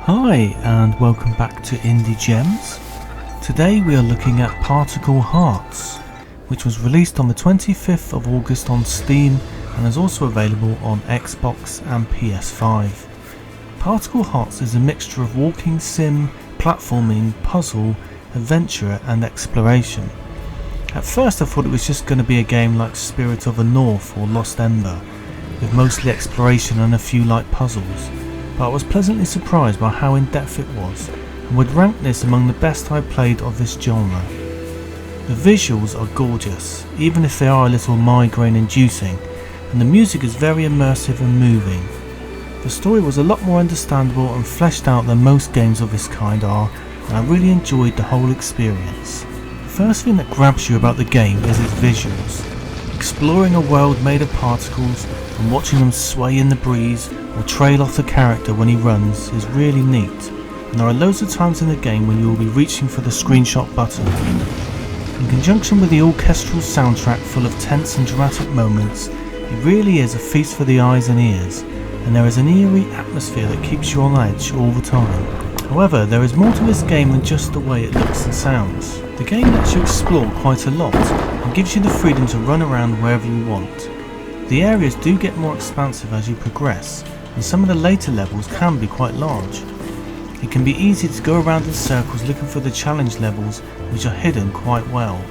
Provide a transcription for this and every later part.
Hi and welcome back to IndieGems. Today we are looking at Particle Hearts, which was released on the 25th of August on Steam and is also available on Xbox and PS5. Particle Hearts is a mixture of walking sim, platforming, puzzle, adventure and exploration. At first I thought it was just going to be a game like Spirit of the North or Lost Ember, with mostly exploration and a few light puzzles, but I was pleasantly surprised by how in-depth it was, and would rank this among the best I've played of this genre. The visuals are gorgeous, even if they are a little migraine-inducing, and the music is very immersive and moving. The story was a lot more understandable and fleshed out than most games of this kind are, and I really enjoyed the whole experience. The first thing that grabs you about the game is its visuals. Exploring a world made of particles and watching them sway in the breeze or trail off the character when he runs is really neat, and there are loads of times in the game when you will be reaching for the screenshot button. In conjunction with the orchestral soundtrack full of tense and dramatic moments, it really is a feast for the eyes and ears, and there is an eerie atmosphere that keeps you on edge all the time. However, there is more to this game than just the way it looks and sounds. The game lets you explore quite a lot and gives you the freedom to run around wherever you want. The areas do get more expansive as you progress, and some of the later levels can be quite large. It can be easy to go around in circles looking for the challenge levels, which are hidden quite well.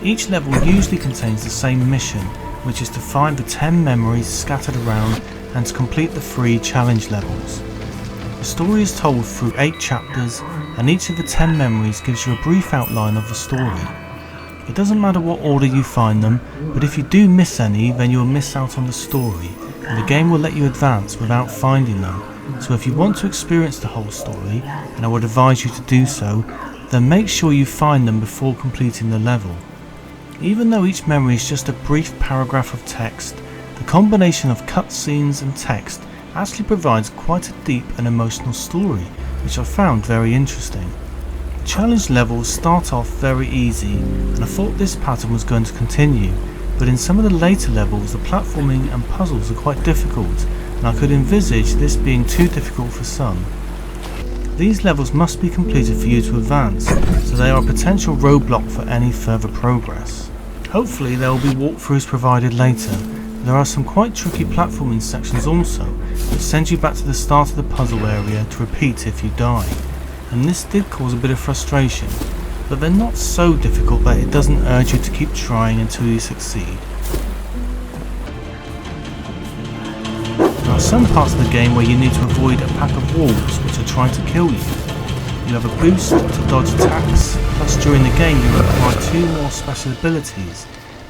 Each level usually contains the same mission, which is to find the 10 memories scattered around and to complete the 3 challenge levels. The story is told through 8 chapters, and each of the 10 memories gives you a brief outline of the story. It doesn't matter what order you find them, but if you do miss any, then you'll miss out on the story, and the game will let you advance without finding them. So if you want to experience the whole story, and I would advise you to do so, then make sure you find them before completing the level. Even though each memory is just a brief paragraph of text, the combination of cutscenes and text actually provides quite a deep and emotional story, which I found very interesting. The challenge levels start off very easy, and I thought this pattern was going to continue, but in some of the later levels the platforming and puzzles are quite difficult, and I could envisage this being too difficult for some. These levels must be completed for you to advance, so they are a potential roadblock for any further progress. Hopefully there will be walkthroughs provided later. There are some quite tricky platforming sections also, which send you back to the start of the puzzle area to repeat if you die, and this did cause a bit of frustration, but they're not so difficult that it doesn't urge you to keep trying until you succeed. There are some parts of the game where you need to avoid a pack of wolves which are trying to kill you. You have a boost to dodge attacks, plus during the game you acquire 2 more special abilities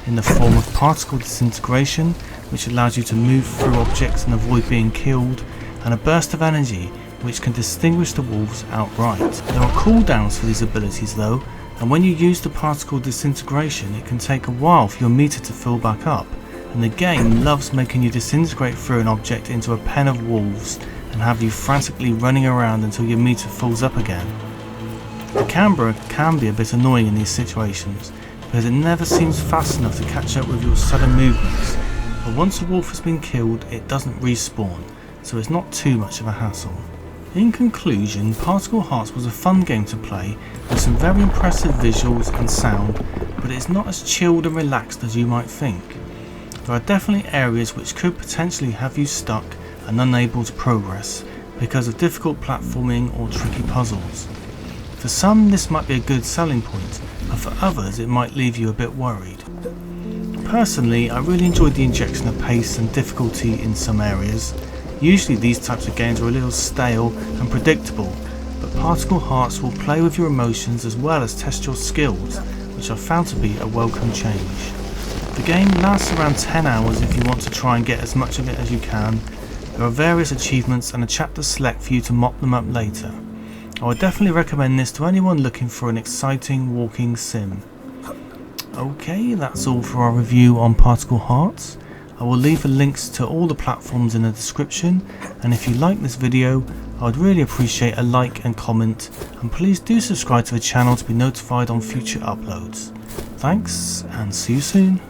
in the form of particle disintegration, which allows you to move through objects and avoid being killed, and a burst of energy, which can distinguish the wolves outright. There are cooldowns for these abilities though, and when you use the particle disintegration it can take a while for your meter to fill back up, and the game loves making you disintegrate through an object into a pen of wolves and have you frantically running around until your meter fills up again. The camera can be a bit annoying in these situations, because it never seems fast enough to catch up with your sudden movements, but once a wolf has been killed it doesn't respawn, so it's not too much of a hassle. In conclusion, Particle Hearts was a fun game to play with some very impressive visuals and sound, but it's not as chilled and relaxed as you might think. There are definitely areas which could potentially have you stuck and unable to progress because of difficult platforming or tricky puzzles. For some this might be a good selling point, but for others it might leave you a bit worried. Personally, I really enjoyed the injection of pace and difficulty in some areas. Usually these types of games are a little stale and predictable, but Particle Hearts will play with your emotions as well as test your skills, which I found to be a welcome change. The game lasts around 10 hours if you want to try and get as much of it as you can. There are various achievements and a chapter select for you to mop them up later. I would definitely recommend this to anyone looking for an exciting walking sim. Okay, that's all for our review on Particle Hearts. I will leave the links to all the platforms in the description, and if you like this video I would really appreciate a like and comment, and please do subscribe to the channel to be notified on future uploads. Thanks and see you soon.